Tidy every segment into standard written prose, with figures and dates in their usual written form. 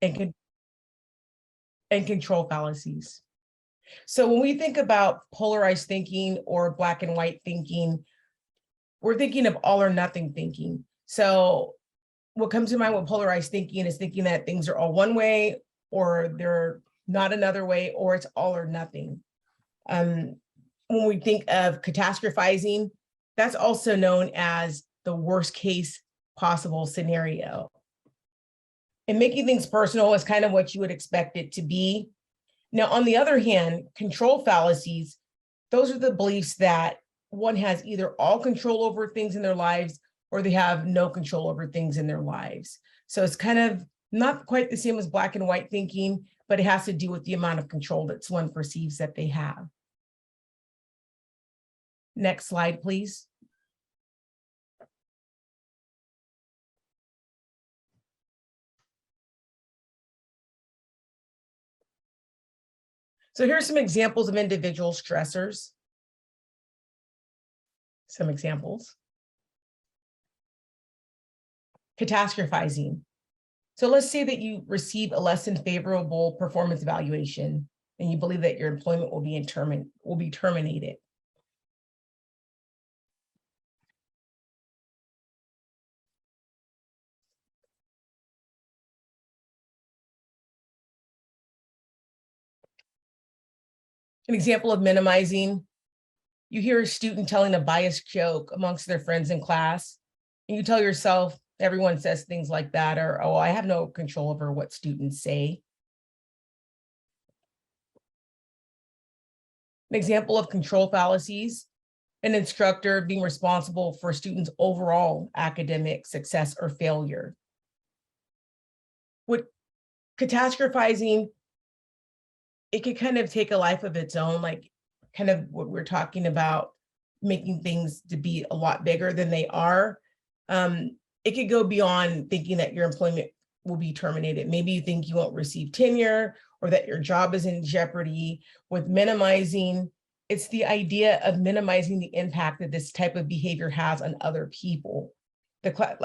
and, and control fallacies. So when we think about polarized thinking or black and white thinking, we're thinking of all or nothing thinking. So what comes to mind with polarized thinking is thinking that things are all one way, or they're not another way, or it's all or nothing. When we think of catastrophizing, that's also known as the worst case possible scenario. And making things personal is kind of what you would expect it to be. Now, on the other hand, control fallacies, those are the beliefs that one has either all control over things in their lives or they have no control over things in their lives. So it's kind of not quite the same as black and white thinking, but it has to do with the amount of control that one perceives that they have. Next slide, please. So here's some examples of individual stressors. Some examples. Catastrophizing. So let's say that you receive a less than favorable performance evaluation and you believe that your employment will be terminated. An example of minimizing, you hear a student telling a biased joke amongst their friends in class, and you tell yourself, everyone says things like that, or, oh, I have no control over what students say. An example of control fallacies, an instructor being responsible for a student's overall academic success or failure. With catastrophizing, it could kind of take a life of its own, like kind of what we're talking about, making things to be a lot bigger than they are. It could go beyond thinking that your employment will be terminated. Maybe you think you won't receive tenure or that your job is in jeopardy. With minimizing, it's the idea of minimizing the impact that this type of behavior has on other people.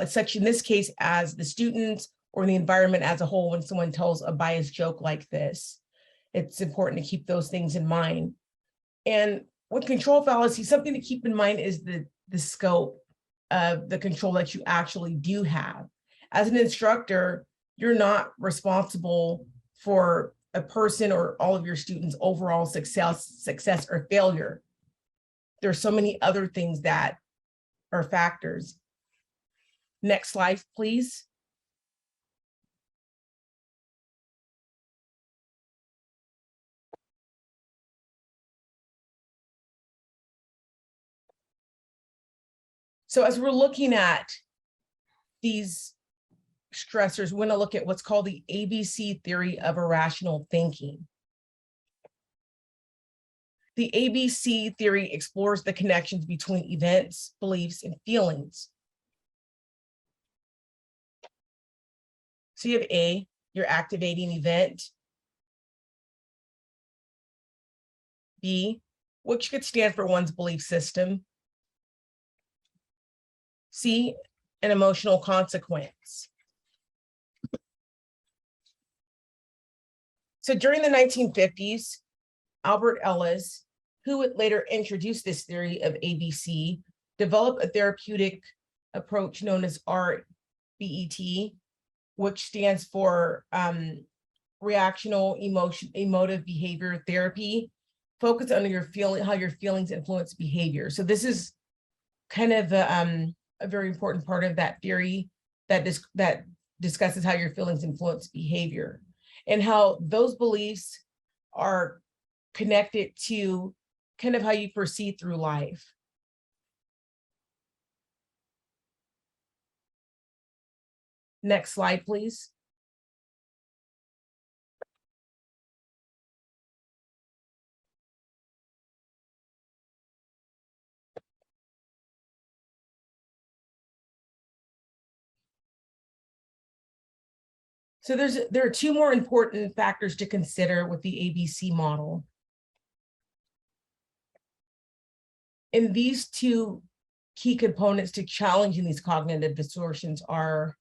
Such in this case as the students or the environment as a whole when someone tells a biased joke like this. It's important to keep those things in mind. And with control fallacy, something to keep in mind is the scope of the control that you actually do have. As an instructor, you're not responsible for a person or all of your students' overall success or failure. There's so many other things that are factors. Next slide, please. So as we're looking at these stressors, we want to look at what's called the ABC theory of irrational thinking. The ABC theory explores the connections between events, beliefs, and feelings. So you have A, your activating event. B, which could stand for one's belief system. C, an emotional consequence. So during the 1950s, Albert Ellis, who would later introduce this theory of ABC, developed a therapeutic approach known as RBET, which stands for reactional emotive behavior therapy, focused on how your feelings influence behavior. So this is kind of a very important part of that theory that discusses how your feelings influence behavior and how those beliefs are connected to kind of how you proceed through life. Next slide, please. So there are two more important factors to consider with the ABC model. And these two key components to challenging these cognitive distortions are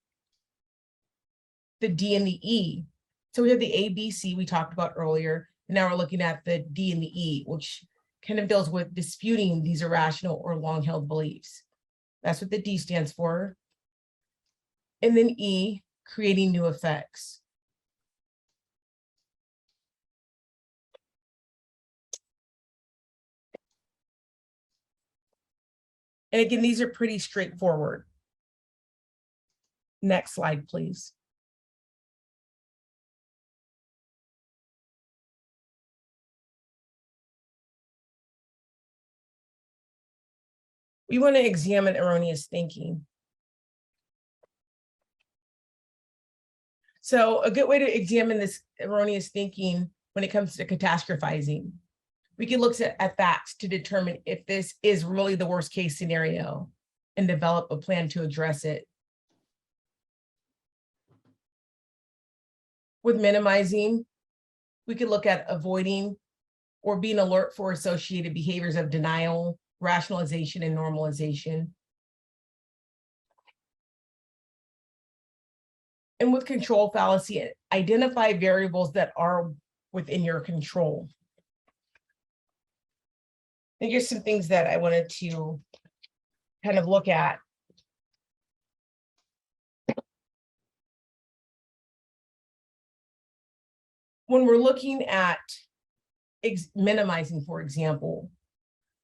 the D and the E. So we have the A, B, C we talked about earlier, and now we're looking at the D and the E, which kind of deals with disputing these irrational or long-held beliefs. That's what the D stands for. And then E, creating new effects. And again, these are pretty straightforward. Next slide, please. We want to examine erroneous thinking. So a good way to examine this erroneous thinking when it comes to catastrophizing, we can look at facts to determine if this is really the worst case scenario and develop a plan to address it. With minimizing, we could look at avoiding or being alert for associated behaviors of denial, rationalization, and normalization. And with control fallacy, identify variables that are within your control. And here's some things that I wanted to kind of look at. When we're looking at minimizing, for example,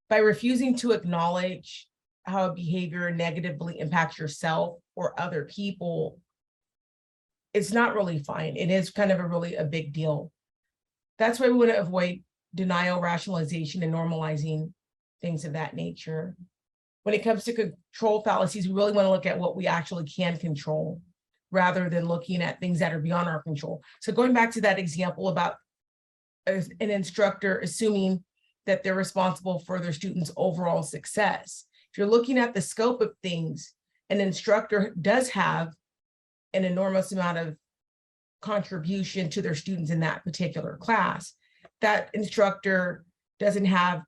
by refusing to acknowledge how a behavior negatively impacts yourself or other people, it's not really fine. It is kind of a big deal. That's why we want to avoid denial, rationalization, and normalizing things of that nature. When it comes to control fallacies, we really want to look at what we actually can control rather than looking at things that are beyond our control. So going back to that example about an instructor assuming that they're responsible for their students' overall success. If you're looking at the scope of things, an instructor does have an enormous amount of contribution to their students in that particular class. That instructor doesn't have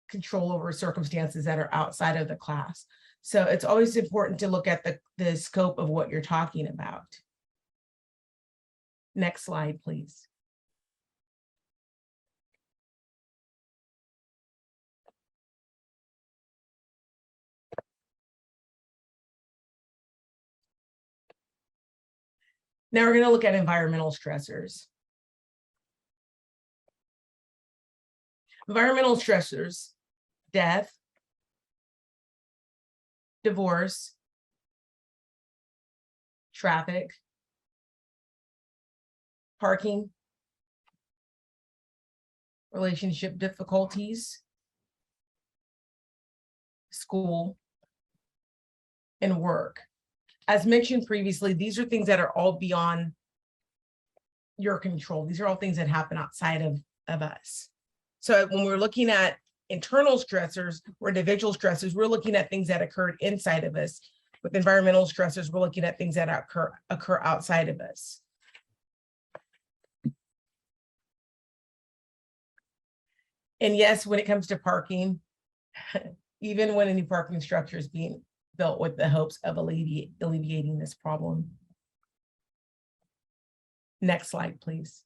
control over circumstances that are outside of the class. So it's always important to look at the scope of what you're talking about. Next slide, please. Now we're going to look at environmental stressors. Environmental stressors: death, divorce, traffic, parking, relationship difficulties, school, and work. As mentioned previously, these are things that are all beyond your control. These are all things that happen outside of us. So when we're looking at internal stressors or individual stressors, we're looking at things that occurred inside of us. With environmental stressors, we're looking at things that occur outside of us. And yes, when it comes to parking, even when a new parking structure is being built with the hopes of alleviating this problem. Next slide, please.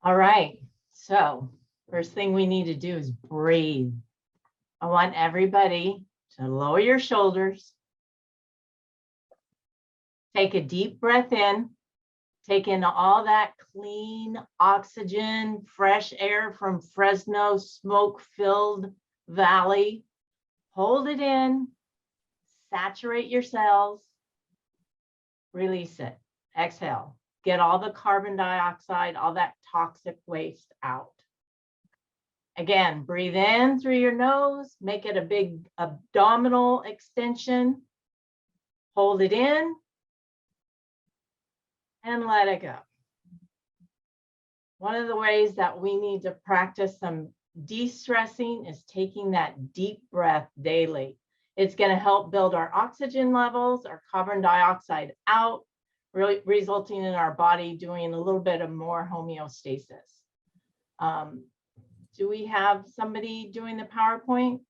All right, so first thing we need to do is breathe. I want everybody to lower your shoulders. Take a deep breath in. Take in all that clean oxygen, fresh air from Fresno smoke-filled valley. Hold it in, saturate your cells, release it, exhale. Get all the carbon dioxide, all that toxic waste out. Again, breathe in through your nose, make it a big abdominal extension. Hold it in and let it go. One of the ways that we need to practice some de-stressing is taking that deep breath daily. It's going to help build our oxygen levels, our carbon dioxide out, really resulting in our body doing a little bit of more homeostasis. Do we have somebody doing the PowerPoint?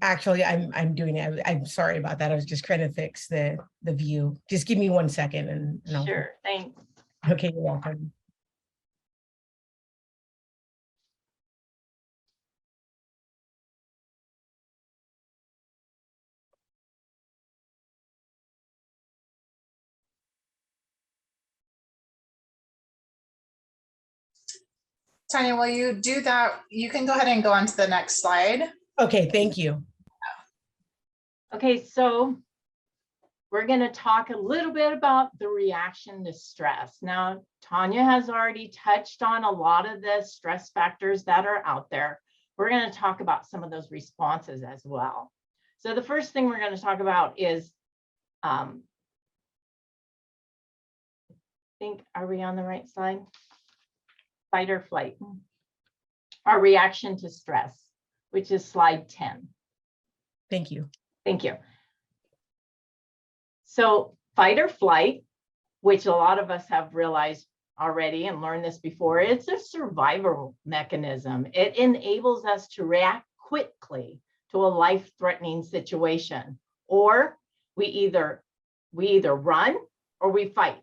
Actually, I'm doing it. I'm sorry about that. I was just trying to fix the view. Just give me 1 second and I'll. Sure, thanks. Okay, you're welcome. Tanya, will you do that? You can go ahead and go on to the next slide. Okay, thank you. Okay, so we're going to talk a little bit about the reaction to stress. Now, Tanya has already touched on a lot of the stress factors that are out there. We're going to talk about some of those responses as well. So the first thing we're going to talk about is, I think, are we on the right slide? Fight or flight. Our reaction to stress, which is slide 10. Thank you. Thank you. So fight or flight, which a lot of us have realized already and learned this before, it's a survival mechanism. It enables us to react quickly to a life-threatening situation, or we either run or we fight.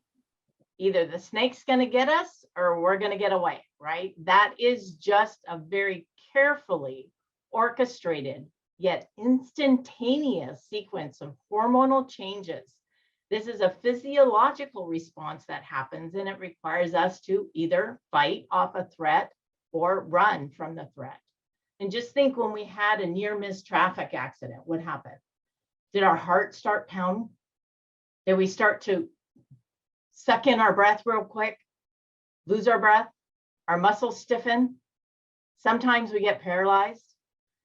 Either the snake's going to get us or we're going to get away, right? That is just a very carefully orchestrated yet instantaneous sequence of hormonal changes. This is a physiological response that happens, and it requires us to either fight off a threat or run from the threat. And just think, when we had a near-miss traffic accident, what happened? Did our heart start pounding? Did we start to suck in our breath real quick, lose our breath, our muscles stiffen? Sometimes we get paralyzed.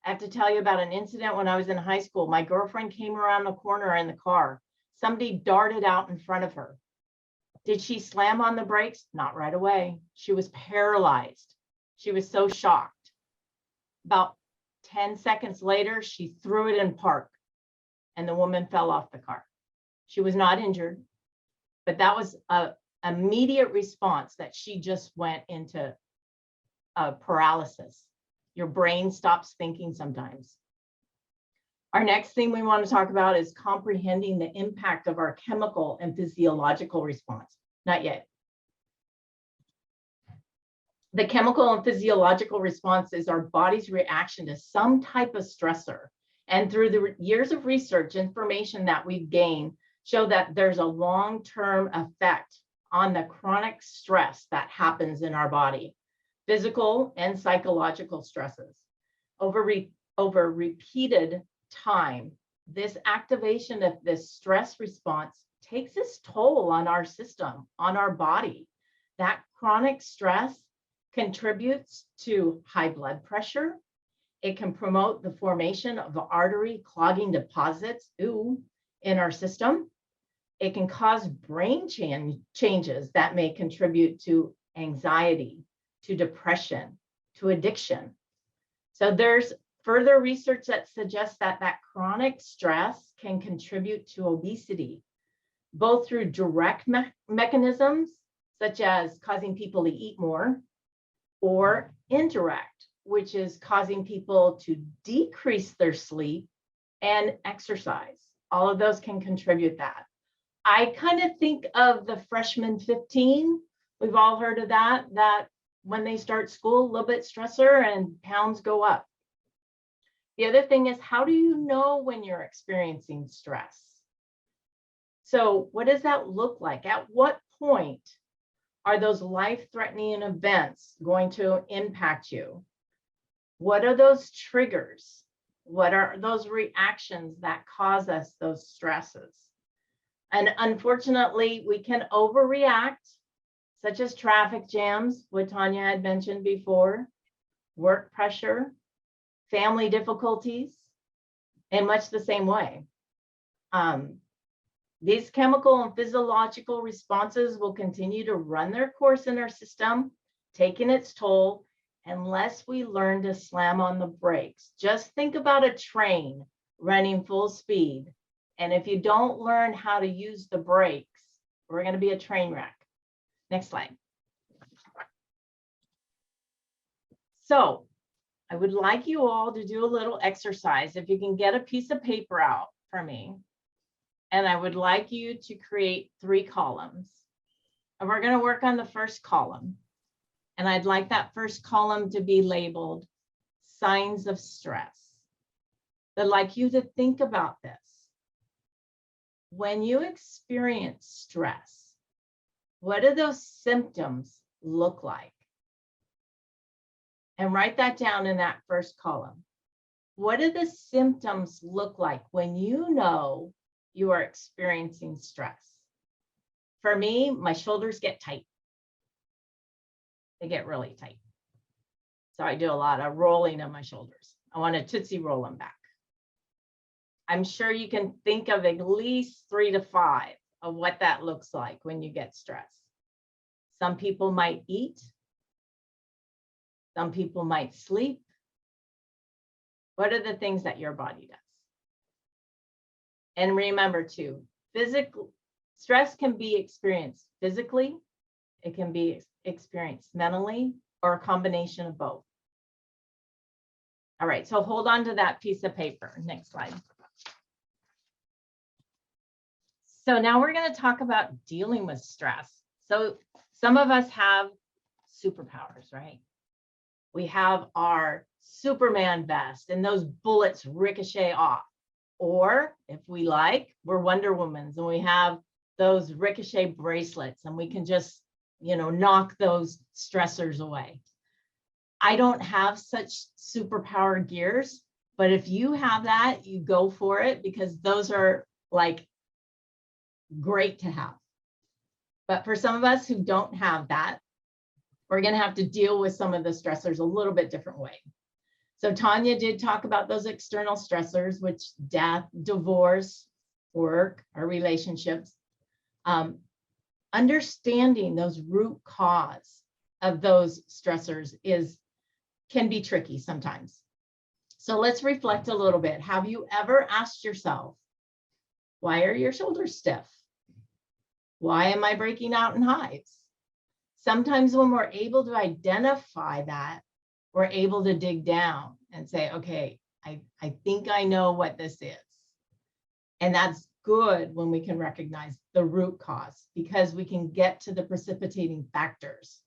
I have to tell you about an incident when I was in high school. My girlfriend came around the corner in the car. Somebody darted out in front of her. Did she slam on the brakes? Not right away. She was paralyzed. She was so shocked. About 10 seconds later, she threw it in park and the woman fell off the car. She was not injured, but that was an immediate response that she just went into paralysis. Your brain stops thinking sometimes. Our next thing we want to talk about is comprehending the impact of our chemical and physiological response. Not yet. The chemical and physiological response is our body's reaction to some type of stressor. And through the years of research, information that we've gained show that there's a long-term effect on the chronic stress that happens in our body, physical and psychological stresses. Over repeated time, this activation of this stress response takes its toll on our system, on our body. That chronic stress contributes to high blood pressure. It can promote the formation of artery clogging deposits in our system. It can cause brain changes that may contribute to anxiety, to depression, to addiction. So there's further research that suggests that chronic stress can contribute to obesity, both through direct mechanisms, such as causing people to eat more, or indirect, which is causing people to decrease their sleep and exercise. All of those can contribute that. I kind of think of the freshman 15. We've all heard of that when they start school, a little bit stressor and pounds go up. The other thing is, how do you know when you're experiencing stress? So what does that look like? At what point are those life-threatening events going to impact you? What are those triggers? What are those reactions that cause us those stresses? And unfortunately, we can overreact, such as traffic jams, what Tanya had mentioned before, work pressure, family difficulties, in much the same way. These chemical and physiological responses will continue to run their course in our system, taking its toll, unless we learn to slam on the brakes. Just think about a train running full speed. And if you don't learn how to use the brakes, we're going to be a train wreck. Next slide. So I would like you all to do a little exercise. If you can get a piece of paper out for me, and I would like you to create 3 columns. And we're going to work on the first column. And I'd like that first column to be labeled signs of stress. I'd like you to think about this. When you experience stress, what do those symptoms look like? And write that down in that first column. What do the symptoms look like when you know you are experiencing stress? For me, my shoulders get tight. They get really tight. So I do a lot of rolling of my shoulders. I want to Tootsie roll them back. I'm sure you can think of at least 3 to 5 of what that looks like when you get stressed. Some people might eat. Some people might sleep. What are the things that your body does? And remember too, physical stress can be experienced physically, it can be experienced mentally, or a combination of both. All right, so hold on to that piece of paper. Next slide. So now we're going to talk about dealing with stress. So some of us have superpowers, right? We have our Superman vest and those bullets ricochet off. Or if we like, we're Wonder Womans and we have those ricochet bracelets and we can just, knock those stressors away. I don't have such superpower gears, but if you have that, you go for it because those are like great to have. But for some of us who don't have that, we're going to have to deal with some of the stressors a little bit different way. So Tanya did talk about those external stressors, which death, divorce, work, our relationships. Understanding those root cause of those stressors can be tricky sometimes. So let's reflect a little bit. Have you ever asked yourself, why are your shoulders stiff? Why am I breaking out in hives? Sometimes when we're able to identify that, we're able to dig down and say, okay, I think I know what this is. And that's good when we can recognize the root cause because we can get to the precipitating factors.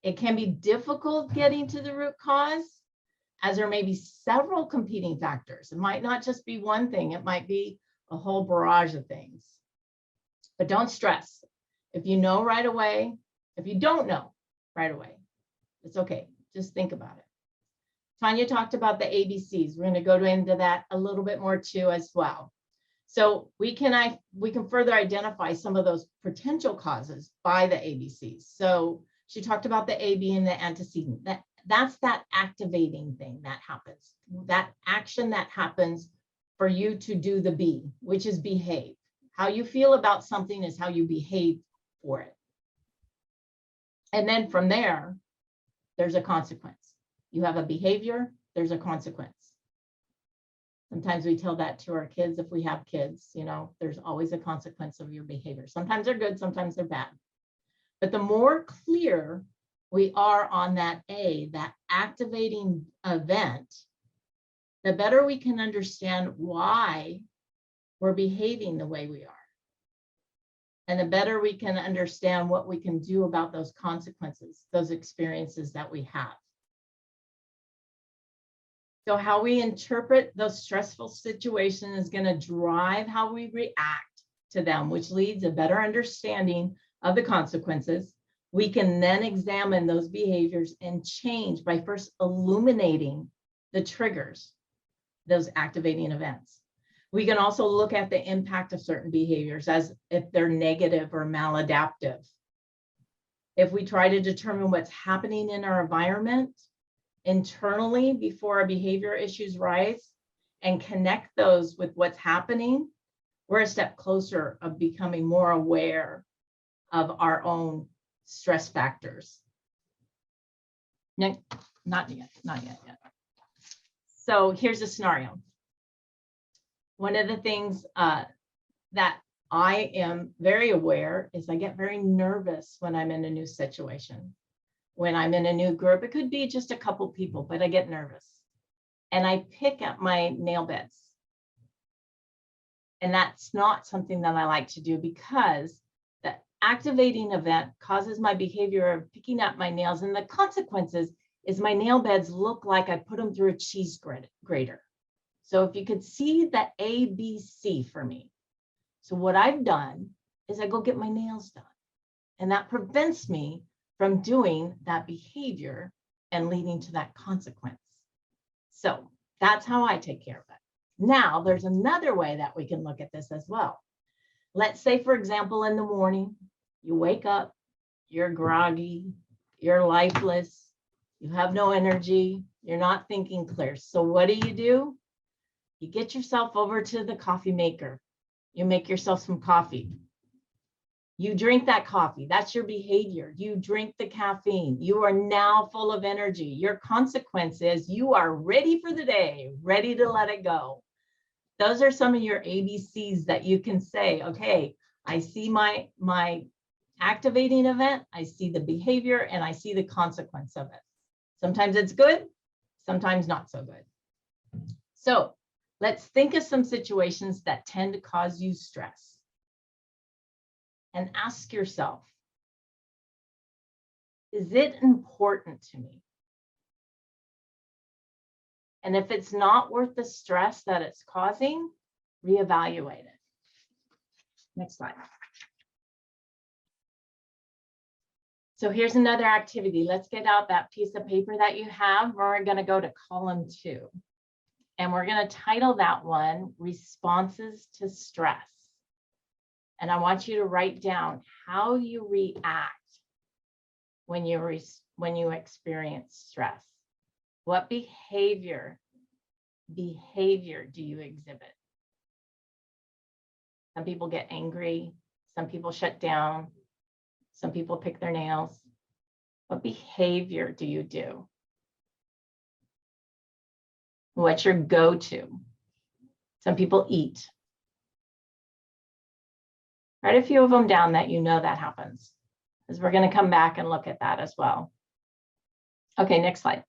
It can be difficult getting to the root cause as there may be several competing factors. It might not just be one thing. It might be a whole barrage of things. But don't stress. If you know right away, if you don't know right away, it's okay. Just think about it. Tanya talked about the ABCs. We're going to go into that a little bit more too as well. So we can further identify some of those potential causes by the ABCs. So she talked about the A being the antecedent. That's that activating thing that happens. That action that happens for you to do the B, which is behave. How you feel about something is how you behave for it. And then from there, there's a consequence. You have a behavior, there's a consequence. Sometimes we tell that to our kids if we have kids, there's always a consequence of your behavior. Sometimes they're good, sometimes they're bad. But the more clear we are on that A, that activating event, the better we can understand why we're behaving the way we are. And the better we can understand what we can do about those consequences, those experiences that we have. So how we interpret those stressful situations is going to drive how we react to them, which leads a better understanding of the consequences. We can then examine those behaviors and change by first illuminating the triggers, those activating events. We can also look at the impact of certain behaviors as if they're negative or maladaptive. If we try to determine what's happening in our environment internally before our behavior issues rise and connect those with what's happening, we're a step closer of becoming more aware of our own stress factors. No, not yet. So here's a scenario. One of the things that I am very aware is I get very nervous when I'm in a new situation. when I'm in a new group, it could be just a couple people, but I get nervous. And I pick at my nail beds. And that's not something that I like to do because the activating event causes my behavior of picking up my nails. And the consequences is my nail beds look like I put them through a cheese grater. So if you could see the ABC for me. So what I've done is I go get my nails done. And that prevents me from doing that behavior and leading to that consequence. So that's how I take care of it. Now, there's another way that we can look at this as well. Let's say, for example, in the morning, you wake up, you're groggy, you're lifeless, you have no energy, you're not thinking clear. So what do? You get yourself over to the coffee maker. You make yourself some coffee. You drink that coffee. That's your behavior. You drink the caffeine. You are now full of energy. Your consequence is you are ready for the day, ready to let it go. Those are some of your ABCs that you can say, okay, I see my activating event, I see the behavior, and I see the consequence of it. Sometimes it's good, sometimes not so good. So let's think of some situations that tend to cause you stress. And ask yourself, is it important to me? And if it's not worth the stress that it's causing, reevaluate it. Next slide. So here's another activity. Let's get out that piece of paper that you have. We're going to go to column 2. And we're going to title that one, Responses to Stress. And I want you to write down how you react when you experience stress. What behavior do you exhibit? Some people get angry. Some people shut down. Some people pick their nails. What behavior do you do? What's your go-to? Some people eat. Write a few of them down that you know that happens, because we're going to come back and look at that as well. Okay, next slide.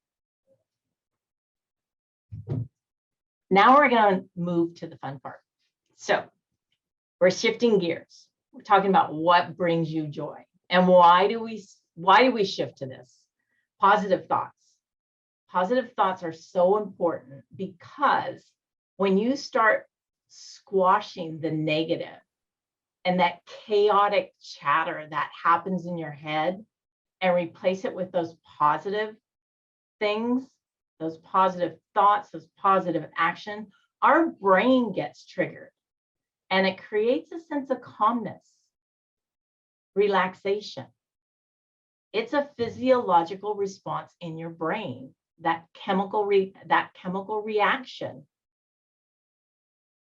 Now we're going to move to the fun part. So we're shifting gears. We're talking about what brings you joy. And why do we shift to this? Positive thoughts. Positive thoughts are so important because when you start squashing the negative and that chaotic chatter that happens in your head and replace it with those positive things, those positive thoughts, those positive action, our brain gets triggered and it creates a sense of calmness, relaxation. It's a physiological response in your brain, that chemical reaction.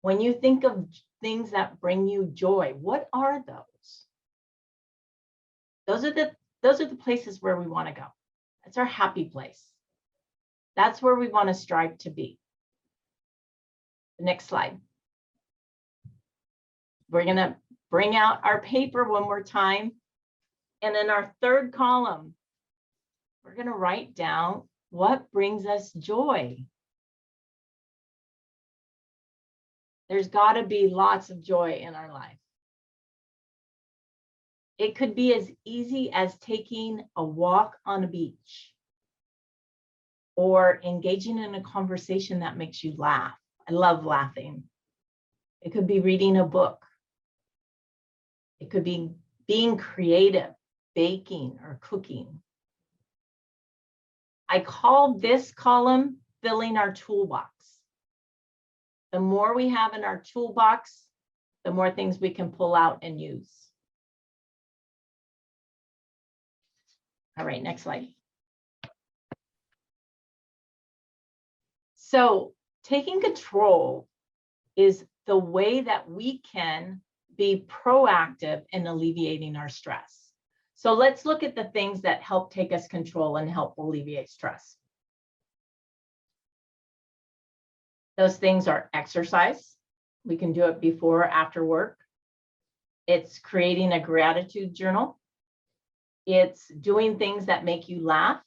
When you think of things that bring you joy, what are those? Those are the places where we want to go. That's our happy place. That's where we want to strive to be. The next slide. We're going to bring out our paper one more time. And in our third column, we're going to write down what brings us joy. There's got to be lots of joy in our life. It could be as easy as taking a walk on a beach or engaging in a conversation that makes you laugh. I love laughing. It could be reading a book. It could be being creative, baking or cooking. I call this column filling our toolbox. The more we have in our toolbox, the more things we can pull out and use. All right, next slide. So taking control is the way that we can be proactive in alleviating our stress. So let's look at the things that help take us control and help alleviate stress. Those things are exercise. We can do it before or after work. It's creating a gratitude journal. It's doing things that make you laugh.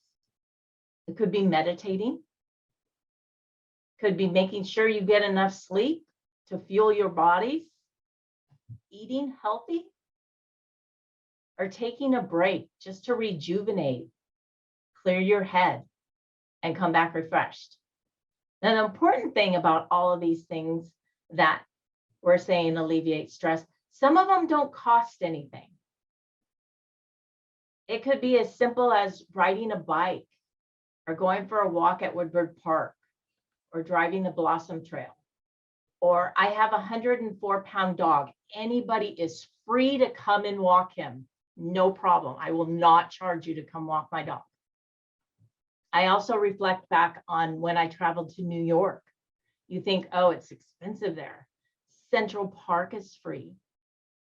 It could be meditating. Could be making sure you get enough sleep to fuel your bodies, eating healthy, or taking a break just to rejuvenate, clear your head, and come back refreshed. Now, the important thing about all of these things that we're saying alleviate stress, some of them don't cost anything. It could be as simple as riding a bike or going for a walk at Woodward Park or driving the Blossom Trail. Or I have a 104-pound dog. Anybody is free to come and walk him. No problem. I will not charge you to come walk my dog. I also reflect back on when I traveled to New York. You think, oh, it's expensive there. Central Park is free.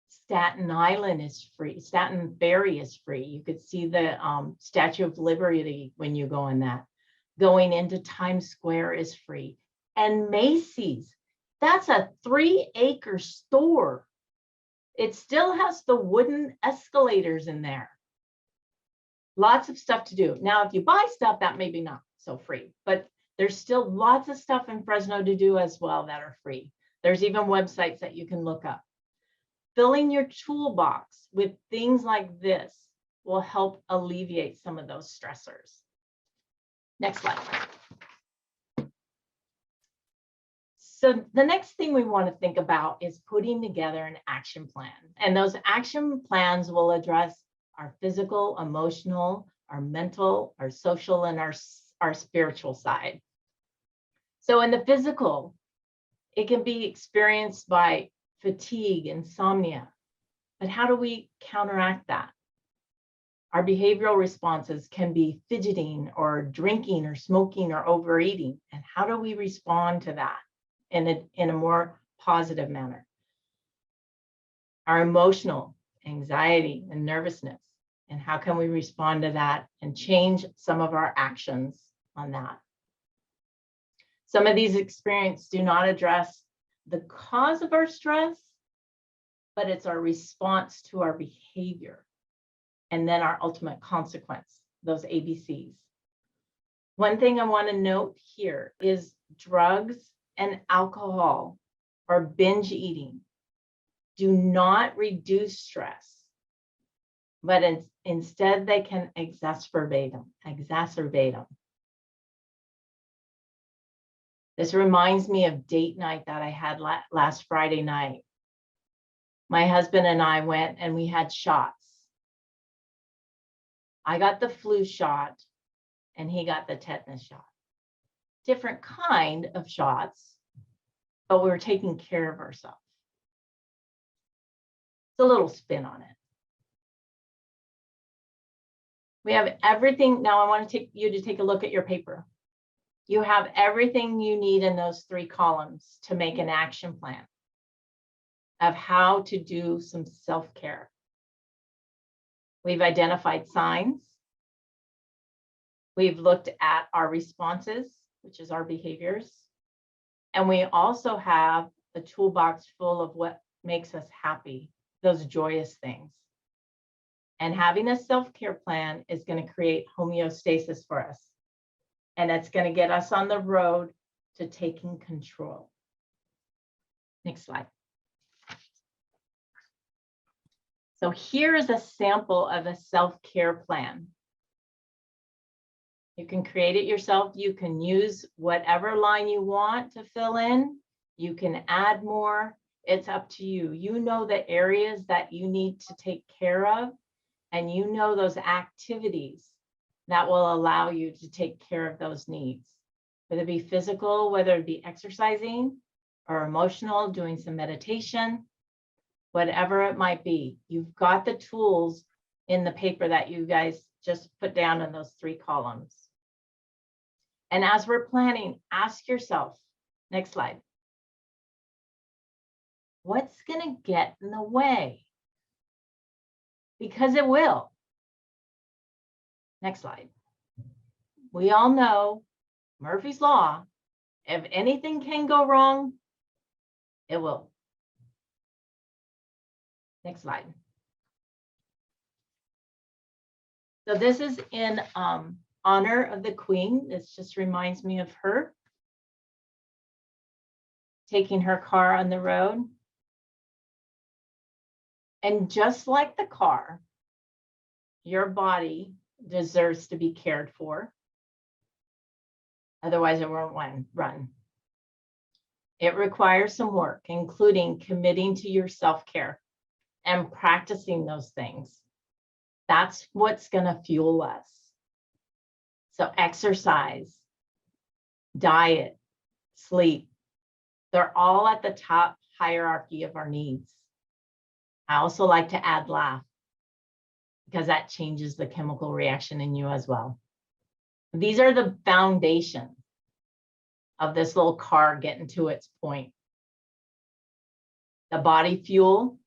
Staten Island is free. Staten Ferry is free. You could see the Statue of Liberty when you go on that. Going into Times Square is free. And Macy's, that's a 3-acre store. It still has the wooden escalators in there. Lots of stuff to do. Now, if you buy stuff, that may be not so free, but there's still lots of stuff in Fresno to do as well that are free. There's even websites that you can look up. Filling your toolbox with things like this will help alleviate some of those stressors. Next slide. So the next thing we want to think about is putting together an action plan. And those action plans will address our physical, emotional, our mental, our social, and our spiritual side. So in the physical, it can be experienced by fatigue, insomnia. But how do we counteract that? Our behavioral responses can be fidgeting or drinking or smoking or overeating. And how do we respond to that in a more positive manner? Our emotional anxiety and nervousness. And how can we respond to that and change some of our actions on that? Some of these experiences do not address the cause of our stress, but it's our response to our behavior and then our ultimate consequence, those ABCs. One thing I want to note here is drugs and alcohol or binge eating do not reduce stress, but instead they can exacerbate them. This reminds me of date night that I had last Friday night. My husband and I went and we had shots. I got the flu shot and he got the tetanus shot. Different kind of shots, but we were taking care of ourselves. It's a little spin on it. We have everything. Now I want to take you to take a look at your paper. You have everything you need in those 3 columns to make an action plan of how to do some self-care. We've identified signs. We've looked at our responses, which is our behaviors. And we also have a toolbox full of what makes us happy, those joyous things. And having a self-care plan is going to create homeostasis for us. And it's going to get us on the road to taking control. Next slide. So here is a sample of a self-care plan. You can create it yourself. You can use whatever line you want to fill in. You can add more. It's up to you. You know the areas that you need to take care of, and you know those activities that will allow you to take care of those needs, whether it be physical, whether it be exercising, or emotional, doing some meditation, whatever it might be. You've got the tools in the paper that you guys just put down in those 3 columns. And as we're planning, ask yourself, next slide, what's going to get in the way? Because it will. Next slide. We all know Murphy's Law. If anything can go wrong, it will. Next slide. So this is in honor of the Queen. This just reminds me of her taking her car on the road. And just like the car, your body deserves to be cared for. Otherwise, it won't run. It requires some work, including committing to your self-care and practicing those things. That's what's going to fuel us. So exercise, diet, sleep, they're all at the top hierarchy of our needs. I also like to add laugh because that changes the chemical reaction in you as well. These are the foundation of this little car getting to its point. The body fuel,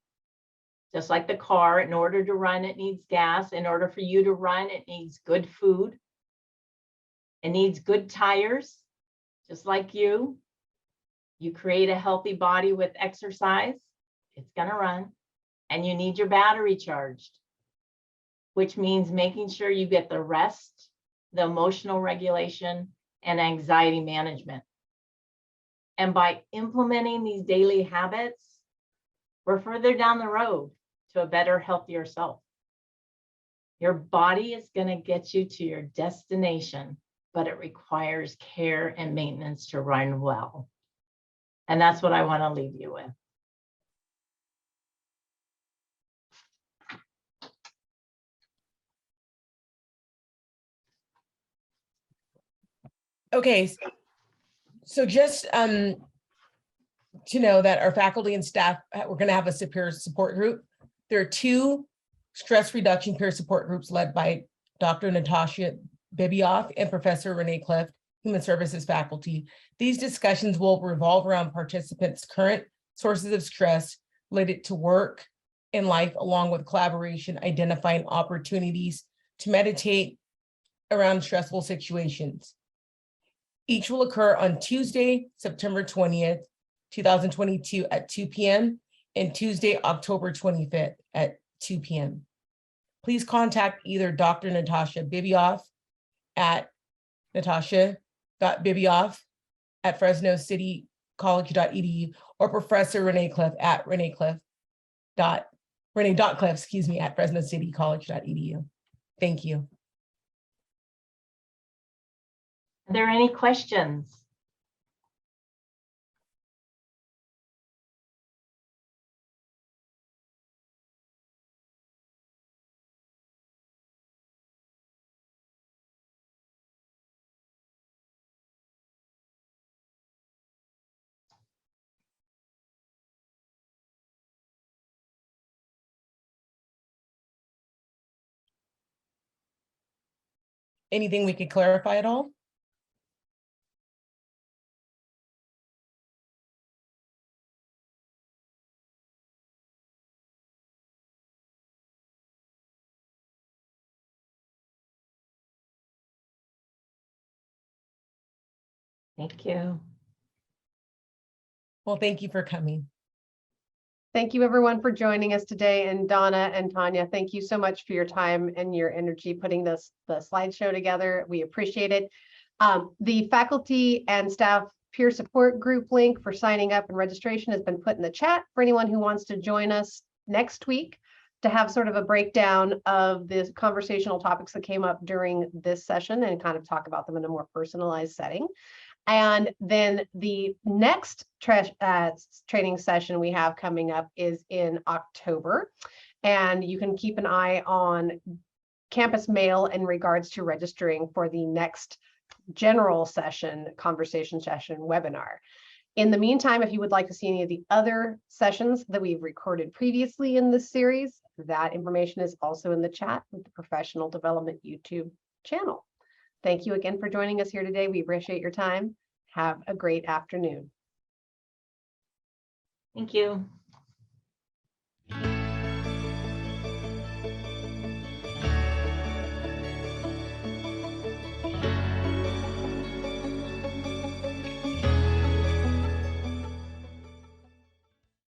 just like the car, in order to run, it needs gas. In order for you to run, it needs good food. It needs good tires, just like you. You create a healthy body with exercise, it's gonna run. And you need your battery charged, which means making sure you get the rest, the emotional regulation, and anxiety management. And by implementing these daily habits, we're further down the road to a better, healthier self. Your body is going to get you to your destination, but it requires care and maintenance to run well. And that's what I want to leave you with. Okay, so just to know that our faculty and staff, we're going to have a peer support group. There are 2 stress reduction peer support groups led by Dr. Natasha Bibioff and Professor Renee Clift, Human Services faculty. These discussions will revolve around participants' current sources of stress related to work and life, along with collaboration, identifying opportunities to meditate around stressful situations. Each will occur on Tuesday, September 20th, 2022 at 2 p.m. and Tuesday, October 25th at 2 p.m. Please contact either Dr. Natasha Bibioff at natasha.bibioff@fresnocitycollege.edu or Professor Renee Clift at renee.clift, at fresnocitycollege.edu. Thank you. Are there any questions? Anything we could clarify at all? Thank you. Well, thank you for coming. Thank you everyone for joining us today. And Donna and Tanya, thank you so much for your time and your energy putting the slideshow together. We appreciate it. The faculty and staff peer support group link for signing up and registration has been put in the chat for anyone who wants to join us next week to have sort of a breakdown of the conversational topics that came up during this session and kind of talk about them in a more personalized setting. And then the next training session we have coming up is in October. And you can keep an eye on campus mail in regards to registering for the next general session, conversation session webinar. In the meantime, if you would like to see any of the other sessions that we've recorded previously in this series, that information is also in the chat with the Professional Development YouTube channel. Thank you again for joining us here today. We appreciate your time. Have a great afternoon. Thank you.